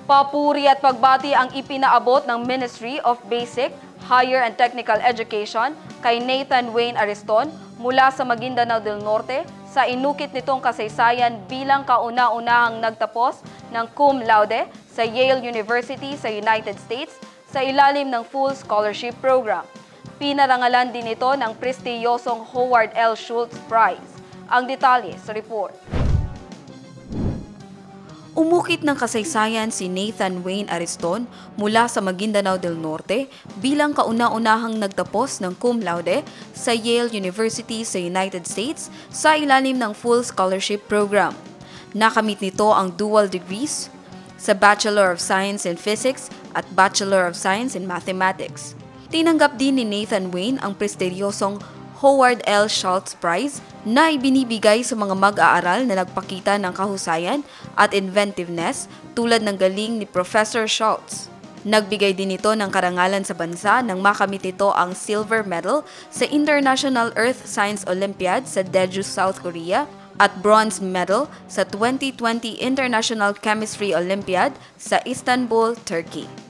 Papuri at pagbati ang ipinaabot ng Ministry of Basic, Higher and Technical Education kay Nathan Wayne Ariston mula sa Maguindanao del Norte sa inukit nitong kasaysayan bilang kauna-unahang nagtapos ng cum laude sa Yale University sa United States sa ilalim ng Full Scholarship Program. Pinarangalan din ito ng prestiyosong Howard L. Schultz Prize. Ang detalye sa report. Umukit ng kasaysayan si Nathan Wayne Ariston mula sa Maguindanao del Norte bilang kauna-unahang nagtapos ng cum laude sa Yale University sa United States sa ilalim ng Full Scholarship Program. Nakamit nito ang dual degrees sa Bachelor of Science in Physics at Bachelor of Science in Mathematics. Tinanggap din ni Nathan Wayne ang prestigyosong Howard L. Schultz Prize na ibinibigay sa mga mag-aaral na nagpakita ng kahusayan at inventiveness tulad ng galing ni Professor Schultz. Nagbigay din ito ng karangalan sa bansa nang makamit ito ang silver medal sa International Earth Science Olympiad sa Daegu, South Korea at bronze medal sa 2020 International Chemistry Olympiad sa Istanbul, Turkey.